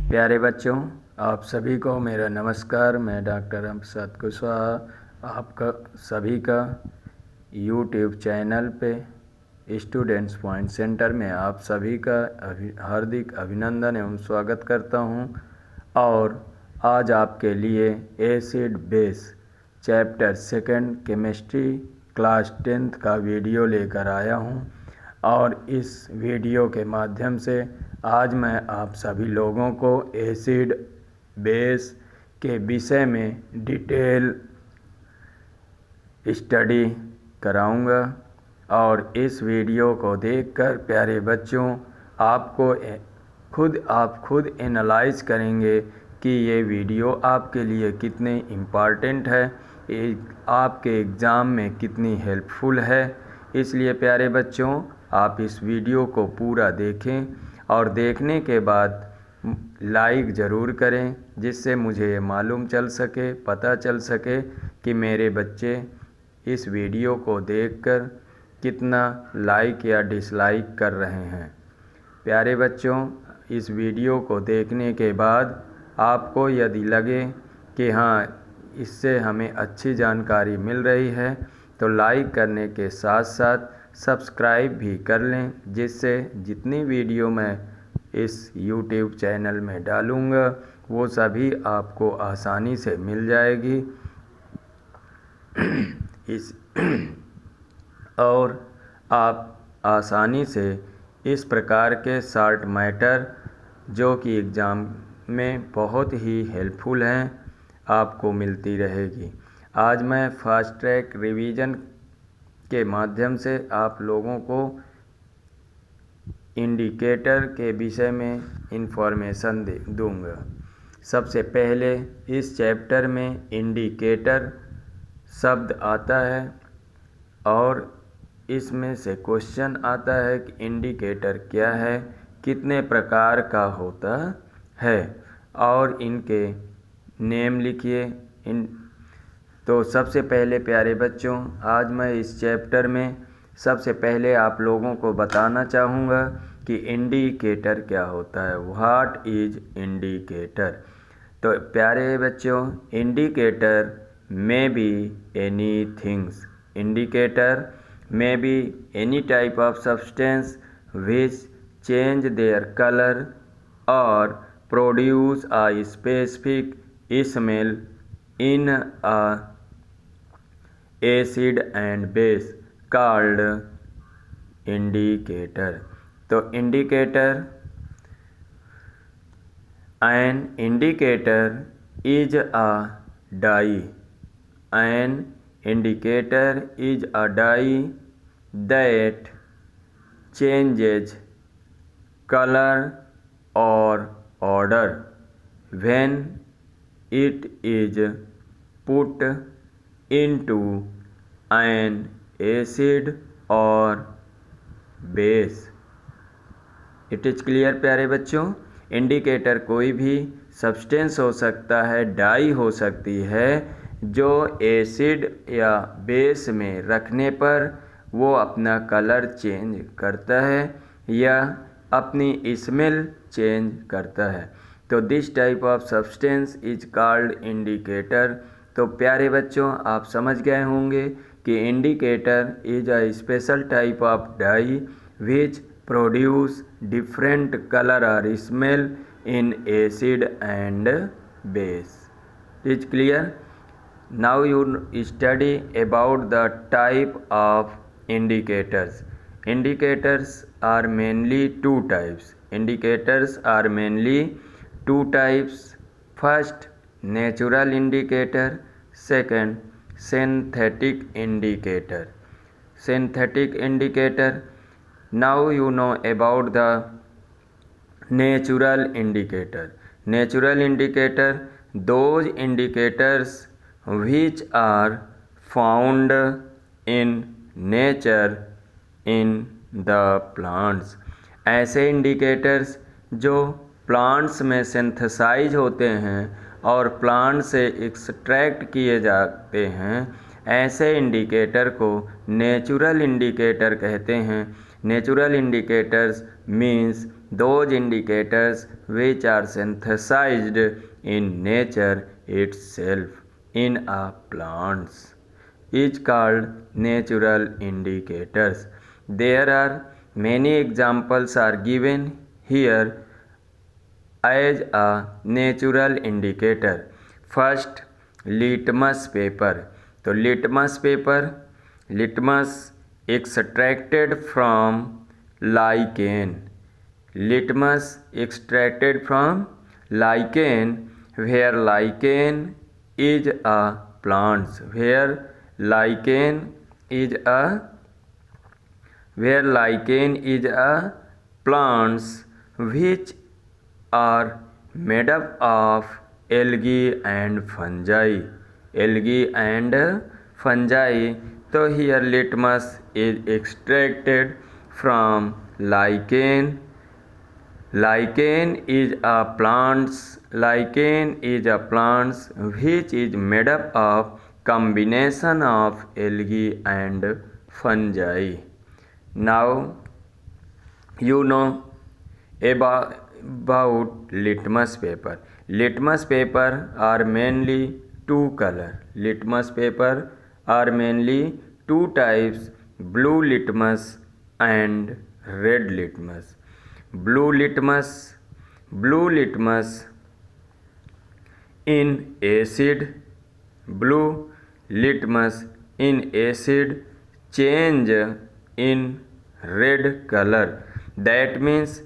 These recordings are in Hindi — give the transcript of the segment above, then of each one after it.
प्यारे बच्चों, आप सभी को मेरा नमस्कार। मैं डॉक्टर अमरप्रसाद कुशवाहा आपका सभी का यूट्यूब चैनल पे स्टूडेंट्स पॉइंट सेंटर में आप सभी का हार्दिक अभिनंदन एवं स्वागत करता हूं। और आज आपके लिए acid base chapter 2 chemistry class 10th का वीडियो लेकर आया हूं। और इस वीडियो के माध्यम से आज मैं आप सभी लोगों को एसिड बेस के विषय में डिटेल स्टडी कराऊंगा। और इस वीडियो को देखकर प्यारे बच्चों आप खुद एनालाइज करेंगे कि ये वीडियो आपके लिए कितने इम्पॉर्टेंट है, आपके एग्ज़ाम में कितनी हेल्पफुल है। इसलिए प्यारे बच्चों, आप इस वीडियो को पूरा देखें और देखने के बाद लाइक ज़रूर करें, जिससे मुझे ये मालूम चल सके, पता चल सके कि मेरे बच्चे इस वीडियो को देखकर कितना लाइक या डिसलाइक कर रहे हैं। प्यारे बच्चों, इस वीडियो को देखने के बाद आपको यदि लगे कि हाँ, इससे हमें अच्छी जानकारी मिल रही है, तो लाइक करने के साथ साथ सब्सक्राइब भी कर लें, जिससे जितनी वीडियो मैं इस YouTube चैनल में डालूँगा वो सभी आपको आसानी से मिल जाएगी। और आप आसानी से इस प्रकार के शॉर्ट मैटर जो कि एग्ज़ाम में बहुत ही हेल्पफुल हैं आपको मिलती रहेगी। आज मैं फास्ट ट्रैक रिवीजन के माध्यम से आप लोगों को इंडिकेटर के विषय में इंफॉर्मेशन दूंगा। सबसे पहले इस चैप्टर में इंडिकेटर शब्द आता है और इसमें से क्वेश्चन आता है कि इंडिकेटर क्या है, कितने प्रकार का होता है और इनके नेम लिखिए। तो सबसे पहले प्यारे बच्चों, आज मैं इस चैप्टर में सबसे पहले आप लोगों को बताना चाहूँगा कि इंडिकेटर क्या होता है। What is indicator. तो प्यारे बच्चों, indicator may be any things. Indicator may be any type of substance which change their colour और produce a specific smell in a acid and base called indicator। तो an indicator is a dye। an indicator is a dye that changes color or odor when it is put into an acid or base। It is clear प्यारे बच्चों। इंडिकेटर कोई भी सब्सटेंस हो सकता है, डाई हो सकती है, जो एसिड या बेस में रखने पर वो अपना कलर चेंज करता है या अपनी स्मेल चेंज करता है। तो this type of substance is called indicator. तो प्यारे बच्चों, आप समझ गए होंगे कि indicator is a special type of dye which produce different colour और smell in acid and base. Is clear. Now you study about the type of indicators। Indicators are mainly two types। Indicators are mainly two types। First, natural indicator। Second, synthetic indicator। Synthetic indicator। Now you know about the natural indicator। Natural indicator, those indicators which are found in nature in the plants. ऐसे इंडिकेटर्स जो प्लांट्स में सिंथेसाइज होते हैं और प्लांट से एक्सट्रैक्ट किए जाते हैं, ऐसे इंडिकेटर को नेचुरल इंडिकेटर कहते हैं। Natural indicators means those indicators which are synthesized in nature itself in a plants is called natural indicators. There are many examples are given here as a natural indicator. First, litmus paper. तो litmus extracted from lichen. Litmus extracted from lichen, where lichen is a plants. Where lichen is a plants which are made up of algae and fungi. So here litmus is extracted from lichen. Lichen is a plants which is made up of combination of algae and fungi. Now you know about litmus paper. Litmus paper are mainly two color. Litmus paper are mainly two types: blue litmus and red litmus. Blue litmus in acid. Blue litmus in acid change in red color. That means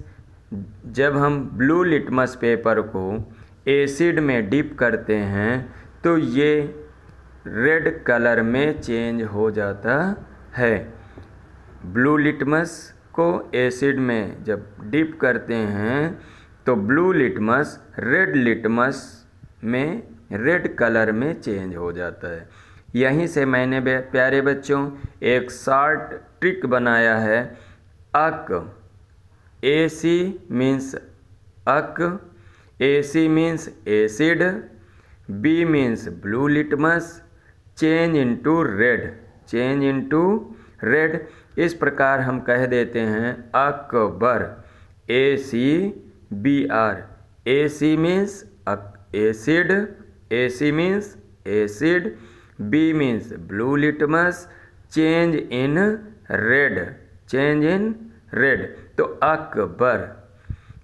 जब हम ब्लू लिटमस पेपर को एसिड में डिप करते हैं तो ये रेड कलर में चेंज हो जाता है। ब्लू लिटमस को एसिड में जब डिप करते हैं तो ब्लू लिटमस रेड लिटमस में रेड कलर में चेंज हो जाता है। यहीं से मैंने प्यारे बच्चों एक शॉर्ट ट्रिक बनाया है। अक AC means अक, AC means acid, B means blue litmus, change into red। इस प्रकार हम कह देते हैं Akbar, ACBR। AC means acid, B means blue litmus, change in red। तो Akbar,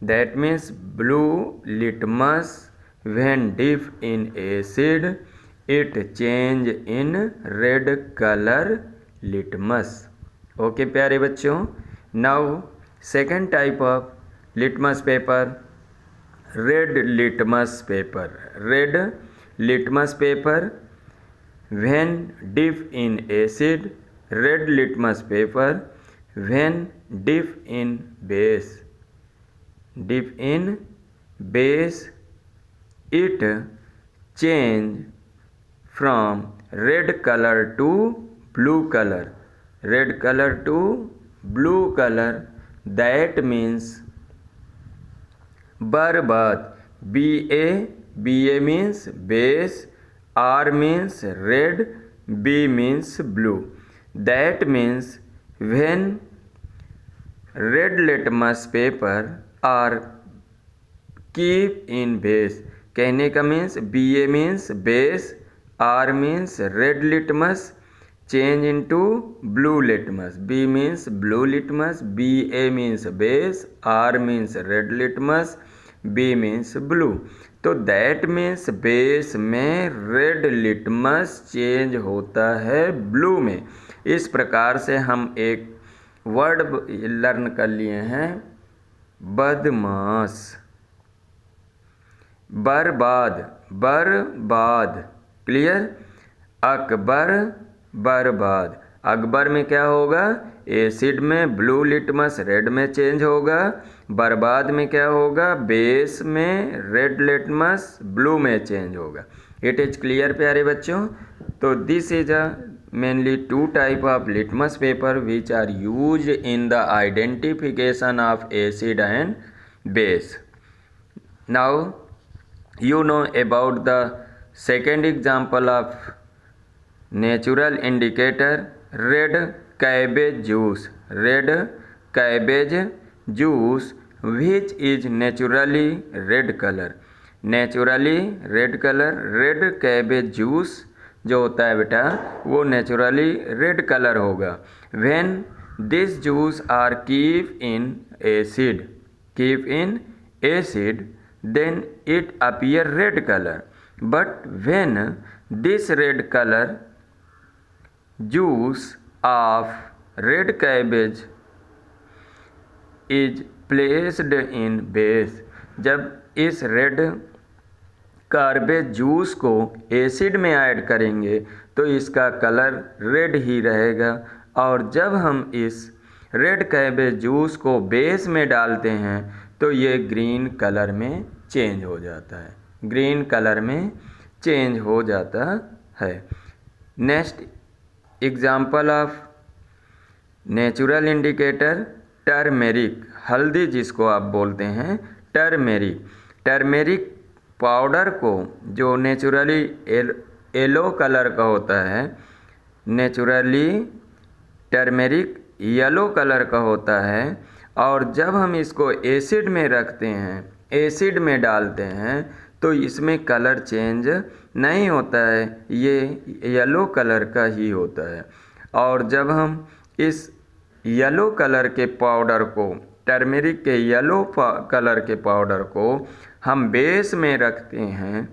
that means blue litmus when dip in acid it change in red color litmus। Okay प्यारे बच्चों, now second type of litmus paper, red litmus paper when dip in acid, red litmus paper when dip in base, it change from red color to blue color, that means बर्बाद। BA means base, R means red, B means blue। That means when red litmus paper are keep in base, कहने का means BA means base, R means red litmus, change into blue litmus, B means blue litmus, BA means base, R means red litmus, B means blue। तो दैट मीन्स बेस में रेड लिटमस चेंज होता है ब्लू में। इस प्रकार से हम एक वर्ड लर्न कर लिए हैं, बदमाश, बर्बाद, क्लियर। अकबर बर्बाद, अकबर में क्या होगा, एसिड में ब्लू लिटमस रेड में चेंज होगा। बर्बाद में क्या होगा, बेस में रेड लिटमस ब्लू में चेंज होगा। इट इज क्लियर प्यारे बच्चों। तो this is a mainly two type of litmus paper which are used in the identification of acid and base. Now you know about the second example of natural indicator, red cabbage juice which is naturally red colour. Naturally red colour, red cabbage juice जो होता है बेटा वो नेचुरली रेड कलर होगा। When this juice are keep in acid then it appear red colour, but when this red colour juice of red cabbage is placed in base. जब इस रेड कार्बेज जूस को एसिड में ऐड करेंगे तो इसका कलर रेड ही रहेगा, और जब हम इस रेड कैबेज जूस को बेस में डालते हैं तो ये ग्रीन कलर में चेंज हो जाता है, ग्रीन कलर में चेंज हो जाता है। Next example of natural indicator turmeric, हल्दी जिसको आप बोलते हैं टर्मेरिक। टर्मेरिक पाउडर को जो नेचुरली येलो कलर का होता है, नेचुरली टर्मेरिक येलो कलर का होता है, और जब हम इसको एसिड में रखते हैं, एसिड में डालते हैं तो इसमें कलर चेंज नहीं होता है, ये येलो कलर का ही होता है। और जब हम इस येलो कलर के पाउडर को, टर्मेरिक के येलो कलर के पाउडर को हम बेस में रखते हैं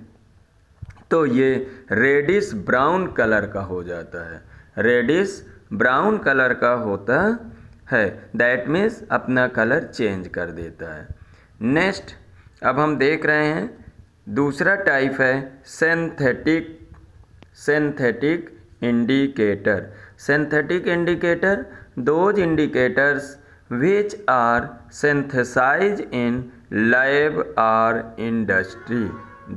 तो ये रेडिश ब्राउन कलर का हो जाता है, रेडिश ब्राउन कलर का होता है। दैट मीन्स अपना कलर चेंज कर देता है। नेक्स्ट अब हम देख रहे हैं दूसरा टाइप है synthetic indicator. Synthetic indicator those indicators which are synthesized in lab or industry।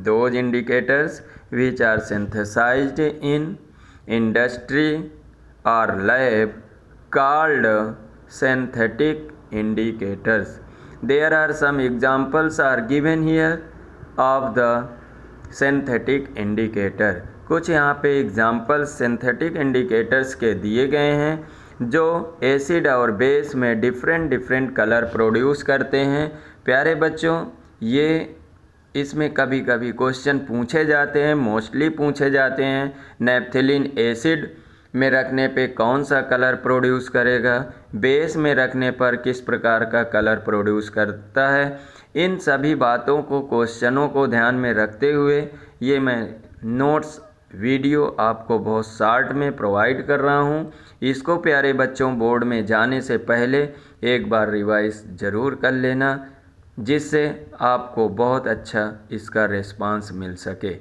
Those indicators which are synthesized in industry or lab called synthetic indicators। There are some examples are given here of the synthetic indicator। कुछ यहाँ पे एग्जाम्पल्स सिंथेटिक इंडिकेटर्स के दिए गए हैं जो एसिड और बेस में डिफरेंट कलर प्रोड्यूस करते हैं। प्यारे बच्चों, ये इसमें कभी कभी क्वेश्चन पूछे जाते हैं, मोस्टली पूछे जाते हैं। नेपथलीन एसिड में रखने पे कौन सा कलर प्रोड्यूस करेगा, बेस में रखने पर किस प्रकार का कलर प्रोड्यूस करता है। इन सभी बातों को, क्वेश्चनों को ध्यान में रखते हुए ये मैं नोट्स वीडियो आपको बहुत शॉर्ट में प्रोवाइड कर रहा हूँ। इसको प्यारे बच्चों बोर्ड में जाने से पहले एक बार रिवाइज ज़रूर कर लेना, जिससे आपको बहुत अच्छा इसका रिस्पांस मिल सके।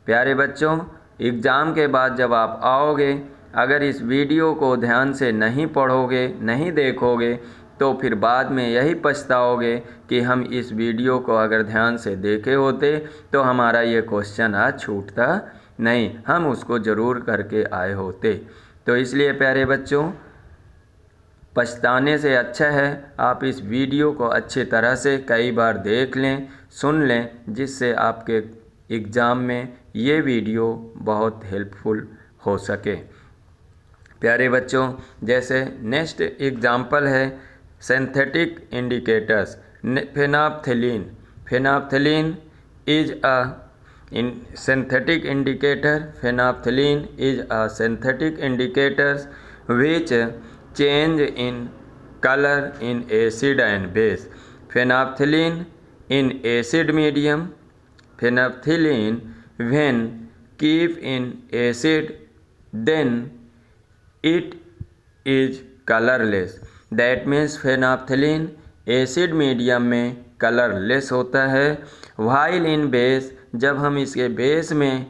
प्यारे बच्चों, एग्ज़ाम के बाद जब आप आओगे, अगर इस वीडियो को ध्यान से नहीं पढ़ोगे, नहीं देखोगे, तो फिर बाद में यही पछताओगे कि हम इस वीडियो को अगर ध्यान से देखे होते तो हमारा ये क्वेश्चन आज छूटता नहीं, हम उसको ज़रूर करके आए होते। तो इसलिए प्यारे बच्चों, पछताने से अच्छा है आप इस वीडियो को अच्छी तरह से कई बार देख लें, सुन लें, जिससे आपके एग्ज़ाम में ये वीडियो बहुत हेल्पफुल हो सके। प्यारे बच्चों, जैसे नेक्स्ट एग्जाम्पल है synthetic indicators. Phenolphthalein. Phenolphthalein is a synthetic indicator। Phenolphthalein is a synthetic indicator which change in color in acid and base। Phenolphthalein in acid medium, phenolphthalein when keep in acid then it is colorless। That means phenolphthalein acid medium में कलरलेस होता है, while in base जब हम इसके बेस में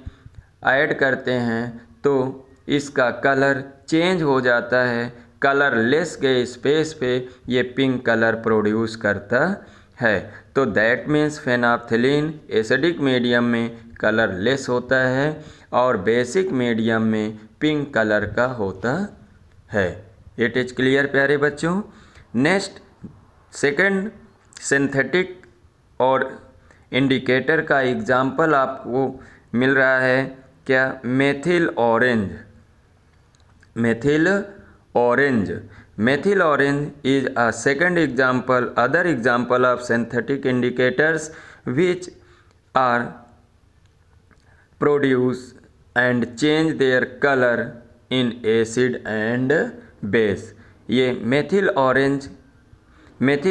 ऐड करते हैं तो इसका कलर चेंज हो जाता है। कलरलेस के स्पेस पे ये पिंक कलर प्रोड्यूस करता है। तो that means phenolphthalein acidic medium में कलरलेस होता है और बेसिक मीडियम में पिंक कलर का होता है। इट इज़ क्लियर प्यारे बच्चों। नेक्स्ट सेकंड सिंथेटिक और इंडिकेटर का एग्जाम्पल आपको मिल रहा है क्या, methyl orange. Methyl orange Methyl orange is a second example, other example of synthetic indicators which are produce and change their color in acid and base। ये मेथिल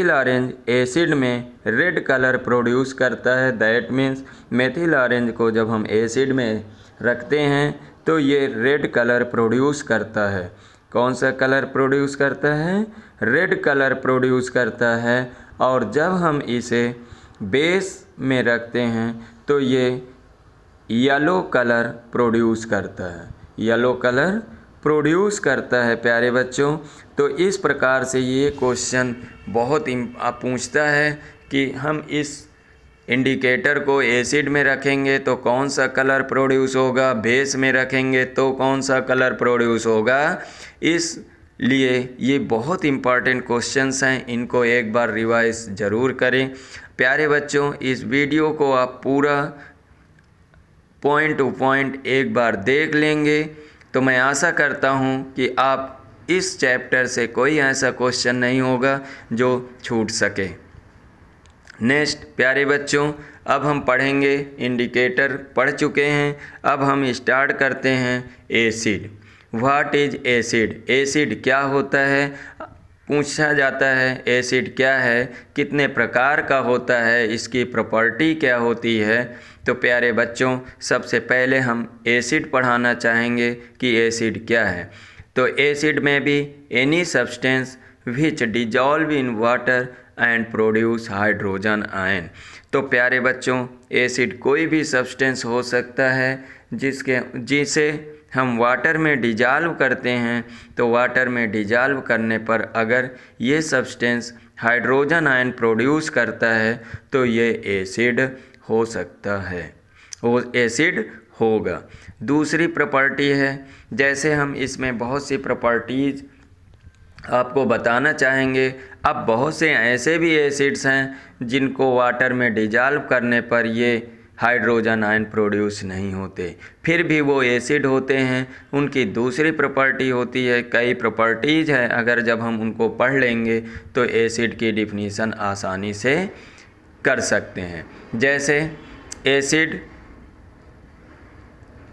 ऑरेंज एसिड में रेड कलर प्रोड्यूस करता है। दैट मीन्स मेथिल ऑरेंज को जब हम एसिड में रखते हैं तो ये रेड कलर प्रोड्यूस करता है। कौन सा कलर प्रोड्यूस करता है? रेड कलर प्रोड्यूस करता है। और जब हम इसे बेस में रखते हैं तो ये येलो कलर प्रोड्यूस करता है। येलो कलर प्रोड्यूस करता है प्यारे बच्चों। तो इस प्रकार से ये क्वेश्चन बहुत पूछता है कि हम इस इंडिकेटर को एसिड में रखेंगे तो कौन सा कलर प्रोड्यूस होगा, बेस में रखेंगे तो कौन सा कलर प्रोड्यूस होगा। इसलिए ये बहुत इम्पॉर्टेंट क्वेश्चंस हैं, इनको एक बार रिवाइज ज़रूर करें। प्यारे बच्चों, इस वीडियो को आप पूरा पॉइंट टू पॉइंट एक बार देख लेंगे तो मैं आशा करता हूँ कि आप इस चैप्टर से कोई ऐसा क्वेश्चन नहीं होगा जो छूट सके। नेक्स्ट प्यारे बच्चों, अब हम पढ़ेंगे, इंडिकेटर पढ़ चुके हैं, अब हम स्टार्ट करते हैं acid. What is acid? Acid क्या होता है पूछा जाता है। एसिड क्या है, कितने प्रकार का होता है, इसकी प्रॉपर्टी क्या होती है। तो प्यारे बच्चों, सबसे पहले हम एसिड पढ़ाना चाहेंगे कि एसिड क्या है। तो एसिड में भी any substance which dissolve in water and produce hydrogen ion. तो प्यारे बच्चों, एसिड कोई भी सब्सटेंस हो सकता है जिसे हम वाटर में डिजॉल्व करते हैं। तो वाटर में डिजॉल्व करने पर अगर ये सब्सटेंस हाइड्रोजन आयन प्रोड्यूस करता है तो ये एसिड हो सकता है, वो एसिड होगा। दूसरी प्रॉपर्टी है, जैसे हम इसमें बहुत सी प्रॉपर्टीज़ आपको बताना चाहेंगे। अब बहुत से ऐसे भी एसिड्स हैं जिनको वाटर में डिजॉल्व करने पर ये हाइड्रोजन आयन प्रोड्यूस नहीं होते, फिर भी वो एसिड होते हैं। उनकी दूसरी प्रॉपर्टी होती है, कई प्रॉपर्टीज़ हैं, अगर जब हम उनको पढ़ लेंगे तो एसिड की डिफिनीसन आसानी से कर सकते हैं। जैसे एसिड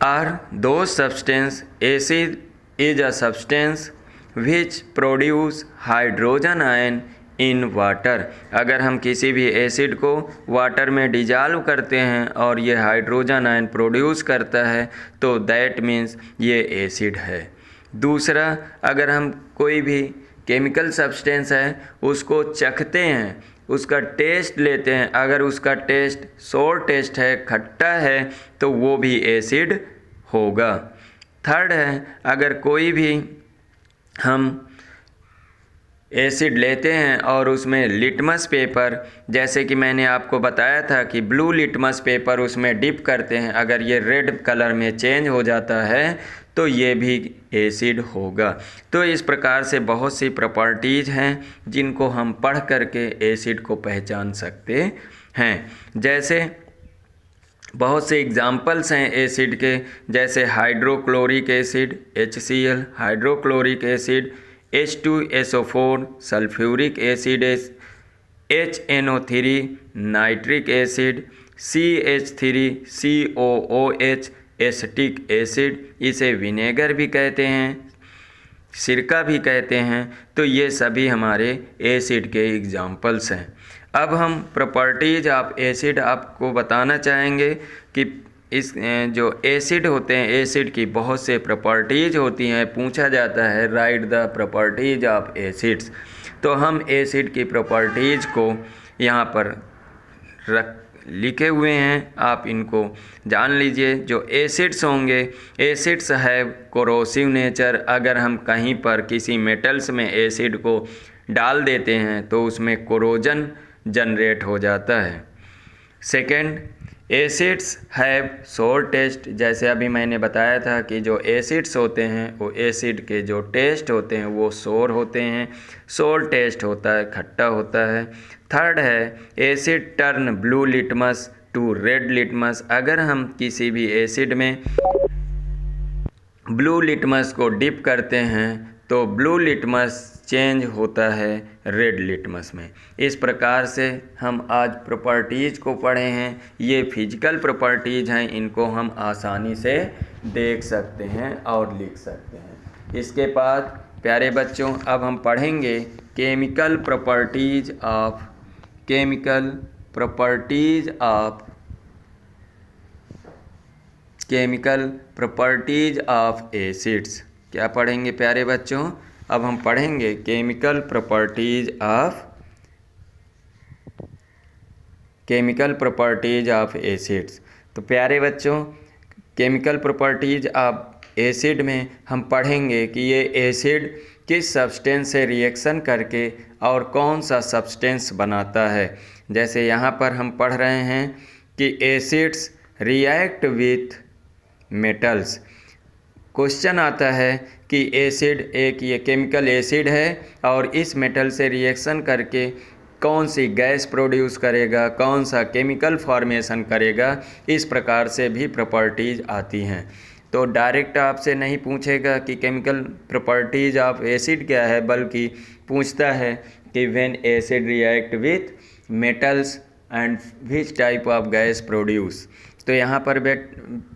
आर दो substance, acid is a substance which produce hydrogen ion in water. अगर हम किसी भी एसिड को वाटर में डिजॉल्व करते हैं और ये हाइड्रोजन आयन प्रोड्यूस करता है तो दैट मीन्स ये एसिड है। दूसरा, अगर हम कोई भी केमिकल सब्सटेंस है उसको चखते हैं, उसका टेस्ट लेते हैं, अगर उसका टेस्ट सोर टेस्ट है, खट्टा है, तो वो भी एसिड होगा। थर्ड है, अगर कोई भी हम एसिड लेते हैं और उसमें लिटमस पेपर, जैसे कि मैंने आपको बताया था कि ब्लू लिटमस पेपर उसमें डिप करते हैं, अगर ये रेड कलर में चेंज हो जाता है तो ये भी एसिड होगा। तो इस प्रकार से बहुत सी प्रॉपर्टीज़ हैं जिनको हम पढ़ करके एसिड को पहचान सकते हैं। जैसे बहुत से एग्जाम्पल्स हैं एसिड के, जैसे hydrochloric acid HCl, hydrochloric acid H2SO4, sulphuric acid HNO3, nitric acid CH3COOH, acetic acid, इसे विनेगर भी कहते हैं, सिरका भी कहते हैं। तो ये सभी हमारे एसिड के एग्जाम्पल्स हैं। अब हम प्रॉपर्टीज ऑफ एसिड आपको बताना चाहेंगे कि इस जो एसिड होते हैं, एसिड की बहुत से प्रॉपर्टीज होती हैं। पूछा जाता है right the properties of acids. तो हम एसिड की प्रॉपर्टीज को यहाँ पर लिखे हुए हैं, आप इनको जान लीजिए। जो एसिड्स होंगे, एसिड्स है कोरोसिव नेचर। अगर हम कहीं पर किसी मेटल्स में एसिड को डाल देते हैं तो उसमें कोरोजन जनरेट हो जाता है। सेकेंड, एसिड्स हैव सोर टेस्ट। जैसे अभी मैंने बताया था कि जो एसिड्स होते हैं वो एसिड के जो टेस्ट होते हैं वो सोर होते हैं, सोर टेस्ट होता है, खट्टा होता है। थर्ड है, acid turn blue litmus to red litmus. अगर हम किसी भी एसिड में ब्लू लिटमस को डिप करते हैं तो ब्लू लिटमस चेंज होता है रेड लिटमस में। इस प्रकार से हम आज प्रॉपर्टीज़ को पढ़े हैं। ये फिजिकल प्रॉपर्टीज़ हैं, इनको हम आसानी से देख सकते हैं और लिख सकते हैं। इसके बाद प्यारे बच्चों अब हम पढ़ेंगे केमिकल प्रॉपर्टीज़ ऑफ एसिड्स। क्या पढ़ेंगे प्यारे बच्चों? अब हम पढ़ेंगे केमिकल प्रॉपर्टीज़ ऑफ एसिड्स। तो प्यारे बच्चों केमिकल प्रॉपर्टीज़ ऑफ एसिड में हम पढ़ेंगे कि ये एसिड किस सब्सटेंस से रिएक्शन करके और कौन सा सब्सटेंस बनाता है। जैसे यहाँ पर हम पढ़ रहे हैं कि acids react with metals. Question आता है कि एसिड एक ये केमिकल एसिड है और इस मेटल से रिएक्शन करके कौन सी गैस प्रोड्यूस करेगा, कौन सा केमिकल फॉर्मेशन करेगा। इस प्रकार से भी प्रॉपर्टीज़ आती हैं। तो डायरेक्ट आपसे नहीं पूछेगा कि केमिकल प्रॉपर्टीज़ ऑफ एसिड क्या है, बल्कि पूछता है कि when acid react with metals and which type of gas produce. तो यहाँ पर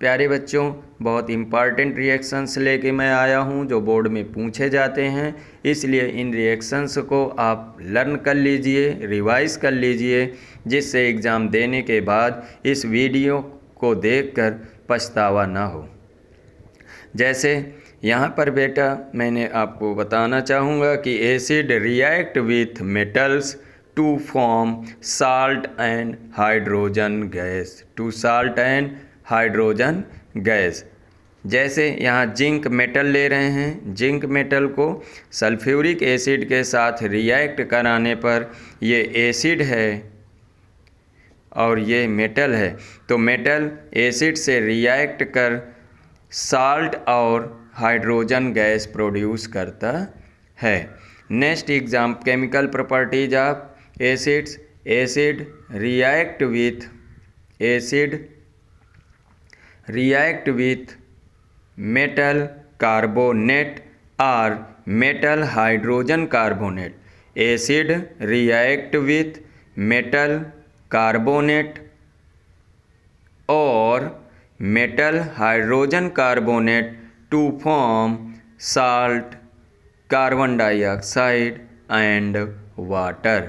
प्यारे बच्चों बहुत इम्पॉर्टेंट रिएक्शंस लेके मैं आया हूँ जो बोर्ड में पूछे जाते हैं, इसलिए इन रिएक्शंस को आप लर्न कर लीजिए, रिवाइज कर लीजिए, जिससे एग्ज़ाम देने के बाद इस वीडियो को देखकर पछतावा ना हो। जैसे यहाँ पर बेटा मैंने आपको बताना चाहूँगा कि acid react with metals to form salt and hydrogen gas. जैसे यहाँ जिंक मेटल ले रहे हैं, जिंक मेटल को सल्फ्यूरिक एसिड के साथ रिएक्ट कराने पर ये एसिड है और ये मेटल है। तो मेटल एसिड से रिएक्ट कर साल्ट और हाइड्रोजन गैस प्रोड्यूस करता है। Next exam chemical properties of acids. Acid react with metal carbonate और metal hydrogen carbonate. Acid react with metal carbonate और metal hydrogen carbonate to form salt, carbon dioxide and water.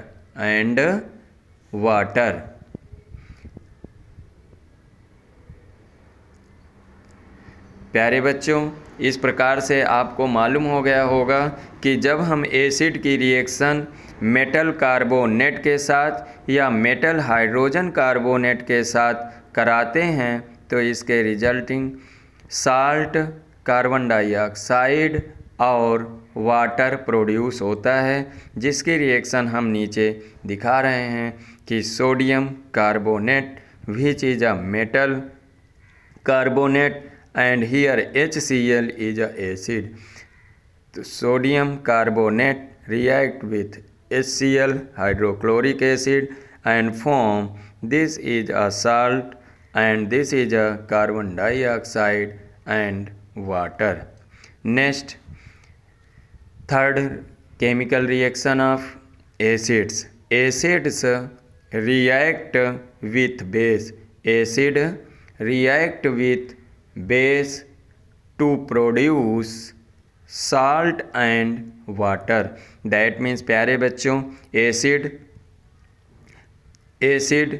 प्यारे बच्चों इस प्रकार से आपको मालूम हो गया होगा कि जब हम एसिड की रिएक्शन मेटल कार्बोनेट के साथ या मेटल हाइड्रोजन कार्बोनेट के साथ कराते हैं तो इसके रिजल्टिंग साल्ट, कार्बन डाइऑक्साइड और वाटर प्रोड्यूस होता है, जिसकी रिएक्शन हम नीचे दिखा रहे हैं कि sodium carbonate which is a metal carbonate and here HCl is a acid. तो sodium carbonate react with HCl hydrochloric acid and form this is a salt and this is a carbon dioxide and water. Next, third chemical reaction of acids. Acids react with base. Acid react with base to produce salt and water. That means प्यारे बच्चों एसिड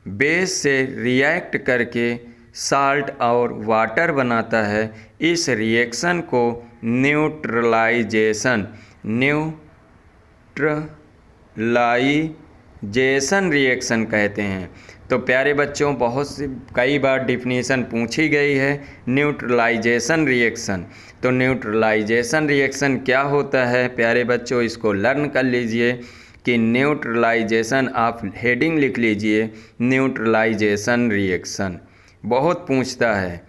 बेस से रिएक्ट करके साल्ट और वाटर बनाता है। इस रिएक्शन को न्यूट्रलाइजेशन रिएक्शन कहते हैं। तो प्यारे बच्चों कई बार डिफिनीशन पूछी गई है न्यूट्रलाइजेशन रिएक्शन। तो न्यूट्रलाइजेशन रिएक्शन क्या होता है प्यारे बच्चों, इसको लर्न कर लीजिए कि न्यूट्रलाइजेशन, आप हेडिंग लिख लीजिए न्यूट्रलाइजेशन रिएक्शन। बहुत पूछता है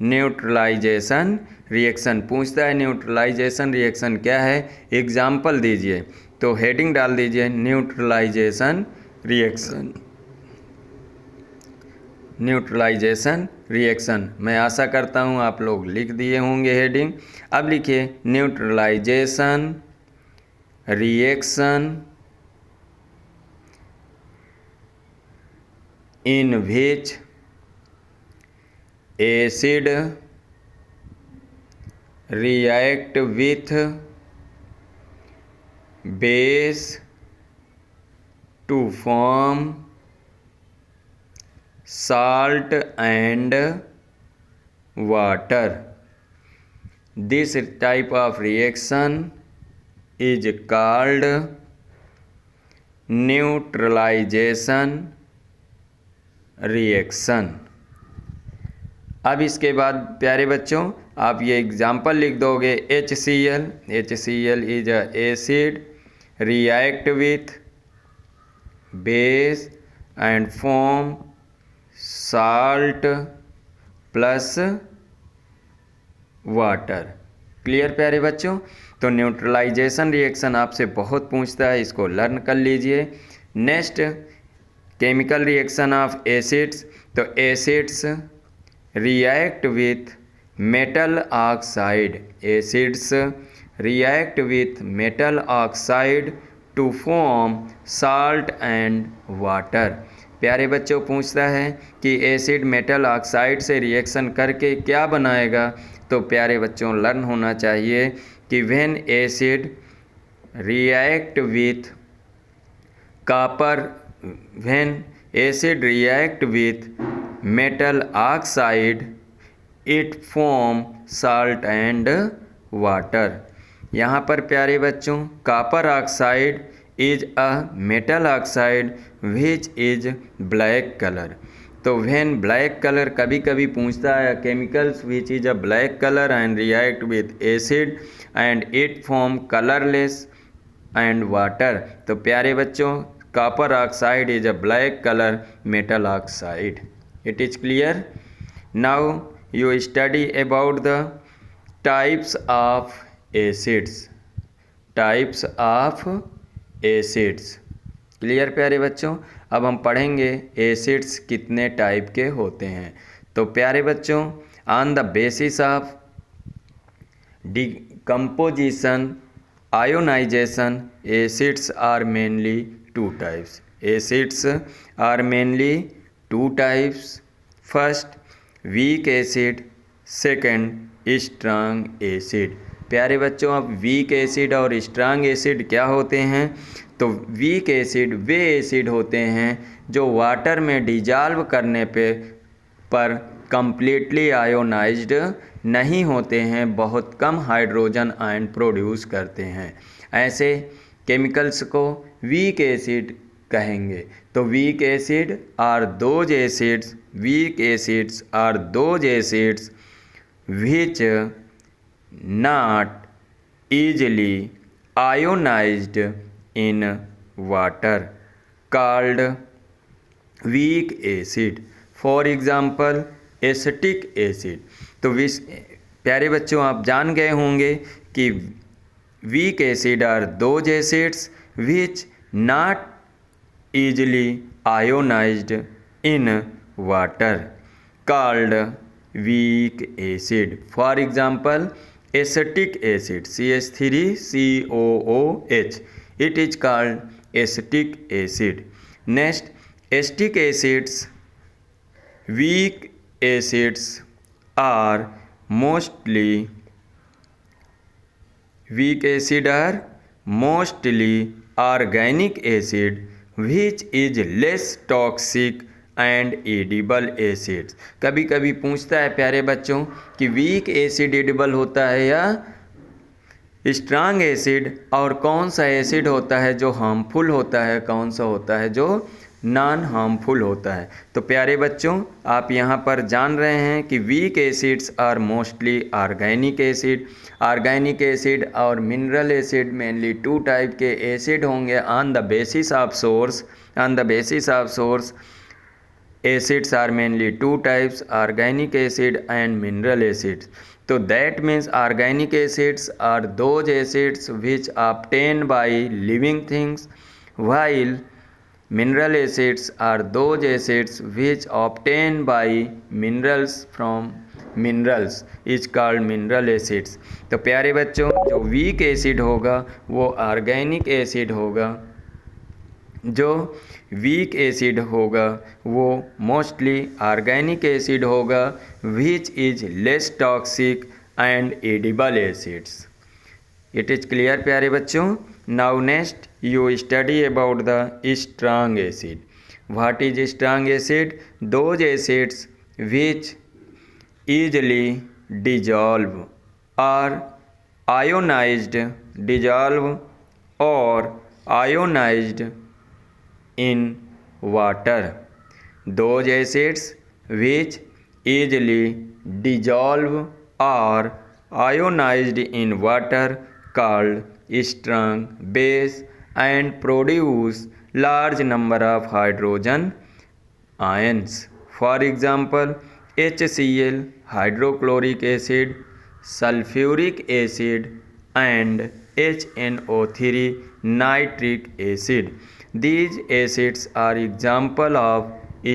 न्यूट्रलाइजेशन रिएक्शन, पूछता है न्यूट्रलाइजेशन रिएक्शन क्या है, एग्जाम्पल दीजिए। तो हेडिंग डाल दीजिए न्यूट्रलाइजेशन रिएक्शन। Neutralisation reaction. मैं आशा करता हूँ आप लोग लिख दिए होंगे हेडिंग। अब लिखिए neutralisation reaction in which acid react with base to form salt and water. This type of reaction is called neutralization reaction. अब इसके बाद प्यारे बच्चों आप ये एग्जाम्पल लिख दोगे। HCl is a acid react with base and form salt plus water. Clear प्यारे बच्चों? तो न्यूट्रलाइजेशन रिएक्शन आपसे बहुत पूछता है, इसको लर्न कर लीजिए। Next chemical reaction of acids. तो acids react with metal oxide. Acids react with metal oxide to form salt and water. प्यारे बच्चों पूछता है कि एसिड मेटल ऑक्साइड से रिएक्शन करके क्या बनाएगा। तो प्यारे बच्चों लर्न होना चाहिए कि when acid react with copper, when acid react with metal oxide it form salt and water. यहाँ पर प्यारे बच्चों copper oxide is a metal oxide which is black colour. तो व्हेन ब्लैक कलर कभी कभी पूछता है chemicals which is a black colour and react with acid and it form colourless and water. तो प्यारे बच्चों copper oxide is a black colour metal oxide. It is clear? Now you study about the types of acids. Types of acids. Clear प्यारे बच्चों? अब हम पढ़ेंगे एसिड्स कितने टाइप के होते हैं। तो प्यारे बच्चों on the basis of decomposition ionisation acids are mainly two types. Acids are mainly two types. First weak acid, second strong acid. प्यारे बच्चों अब वीक एसिड और स्ट्रांग एसिड क्या होते हैं? तो वीक एसिड वे एसिड होते हैं जो वाटर में डिजॉल्व करने पर कंप्लीटली आयोनाइज्ड नहीं होते हैं, बहुत कम हाइड्रोजन आयन प्रोड्यूस करते हैं। ऐसे केमिकल्स को वीक एसिड कहेंगे। तो weak acid are those acids, weak acids are those acids which not easily ionised in water called weak acid. For example acetic acid. तो प्यारे बच्चों आप जान गए होंगे कि weak acid are those acids which not easily ionized in water called weak acid. For example acetic acid CH3COOH, it is called acetic acid. Next acetic acids, weak acids are mostly organic acid which is less toxic and edible acids. कभी कभी पूछता है प्यारे बच्चों कि वीक एसिड एडिबल होता है या स्ट्रांग एसिड, और कौन सा एसिड होता है जो हार्मफुल होता है, कौन सा होता है जो नॉन हार्मफुल होता है। तो प्यारे बच्चों आप यहाँ पर जान रहे हैं कि weak acids are mostly organic acid. Organic acid और mineral acid mainly two type के एसिड होंगे on the basis of source. On the basis of source acids are mainly two types, organic acid and mineral acids. So that means organic acids are those acids which are obtained by living things, while Mineral acids are those acids which obtained by minerals from minerals is called mineral acids। तो प्यारे बच्चों, जो वीक एसिड होगा वो ऑर्गेनिक एसिड होगा, जो वीक एसिड होगा वो मोस्टली ऑर्गेनिक एसिड होगा, which is less toxic and edible acids. It is clear प्यारे बच्चों। Now next you study about the strong acid। what is strong acid? those acids which easily dissolve or ionized in water। those acids which easily dissolve or ionized in water called strong base and produce large number of hydrogen ions। for example, HCl, hydrochloric acid, sulfuric acid and HNO3, nitric acid। these acids are example of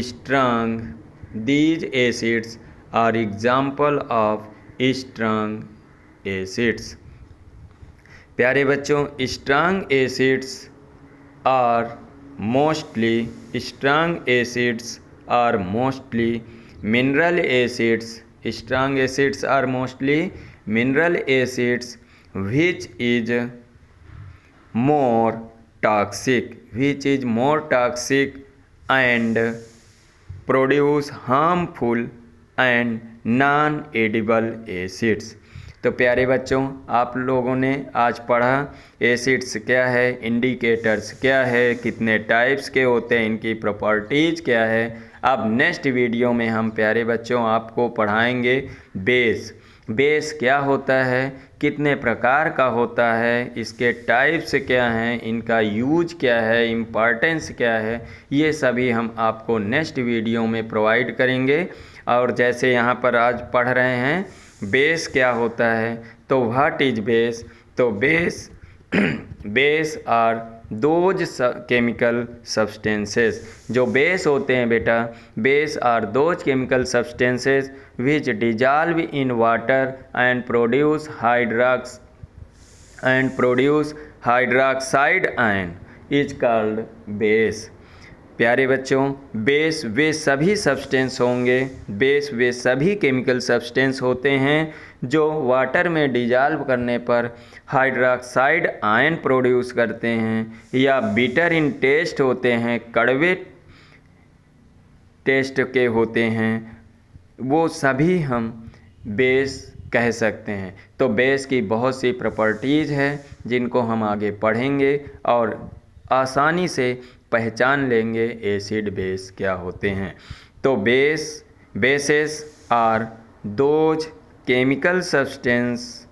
strong acids। प्यारे बच्चों, strong acids are mostly mineral acids. Strong acids are mostly mineral acids which is more toxic and produce harmful and non-edible acids। तो प्यारे बच्चों, आप लोगों ने आज पढ़ा एसिड्स क्या है, इंडिकेटर्स क्या है, कितने टाइप्स के होते हैं, इनकी प्रॉपर्टीज़ क्या है। अब नेक्स्ट वीडियो में हम प्यारे बच्चों आपको पढ़ाएंगे बेस क्या होता है, कितने प्रकार का होता है, इसके टाइप्स क्या हैं, इनका यूज क्या है, इम्पॉर्टेंस क्या है, ये सभी हम आपको नेक्स्ट वीडियो में प्रोवाइड करेंगे। और जैसे यहाँ पर आज पढ़ रहे हैं बेस क्या होता है, तो व्हाट इज बेस? तो base are those chemical substances. जो बेस होते हैं बेटा, base are those chemical substances which dissolve in water and produce hydroxide ion is called base. प्यारे बच्चों, बेस वे सभी सब्सटेंस होंगे, बेस वे सभी केमिकल सब्सटेंस होते हैं जो वाटर में डिजॉल्व करने पर हाइड्रोक्साइड आयन प्रोड्यूस करते हैं या बिटर इन टेस्ट होते हैं, कड़वे टेस्ट के होते हैं, वो सभी हम बेस कह सकते हैं। तो बेस की बहुत सी प्रॉपर्टीज़ है जिनको हम आगे पढ़ेंगे और आसानी से पहचान लेंगे एसिड बेस क्या होते हैं। तो bases are those chemical substance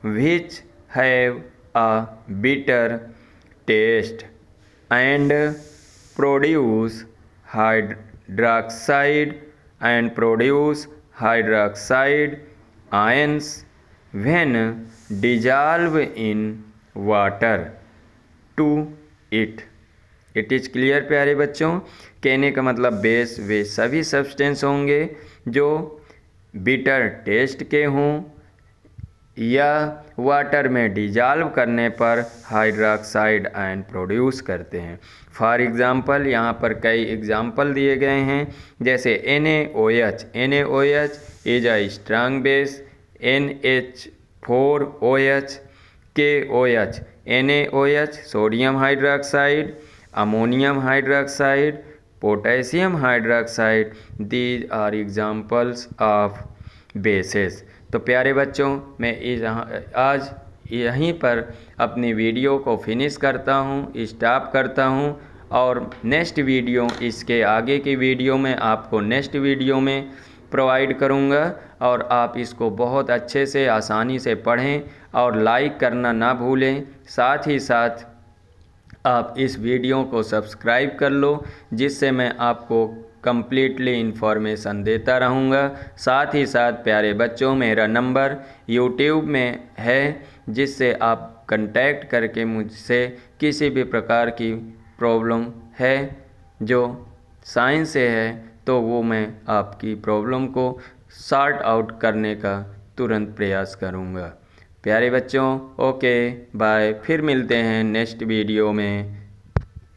which have a bitter taste and produce hydroxide ions when dissolve in water to it is clear प्यारे बच्चों। कहने का मतलब बेस वे सभी सब्सटेंस होंगे जो बिटर टेस्ट के हों या वाटर में डिजॉल्व करने पर हाइड्रोक्साइड आयन प्रोड्यूस करते हैं। फॉर एग्ज़ाम्पल यहाँ पर कई एग्ज़ाम्पल दिए गए हैं, जैसे NaOH is a strong base, NH4OH, KOH, NaOH sodium hydroxide, ammonium hydroxide, potassium hydroxide, these are examples of bases. तो प्यारे बच्चों, मैं आज यहीं पर अपनी वीडियो को फिनिश करता हूँ, स्टॉप करता हूँ और नेक्स्ट वीडियो, इसके आगे की वीडियो में आपको नेक्स्ट वीडियो में प्रोवाइड करूँगा और आप इसको बहुत अच्छे से आसानी से पढ़ें और लाइक करना ना भूलें। साथ ही साथ आप इस वीडियो को सब्सक्राइब कर लो, जिससे मैं आपको कम्प्लीटली इन्फॉर्मेशन देता रहूँगा। साथ ही साथ प्यारे बच्चों, मेरा नंबर यूट्यूब में है, जिससे आप कांटेक्ट करके मुझसे किसी भी प्रकार की प्रॉब्लम है जो साइंस से है तो वो मैं आपकी प्रॉब्लम को सॉर्ट आउट करने का तुरंत प्रयास करूँगा। प्यारे बच्चों, ओके बाय, फिर मिलते हैं नेक्स्ट वीडियो में।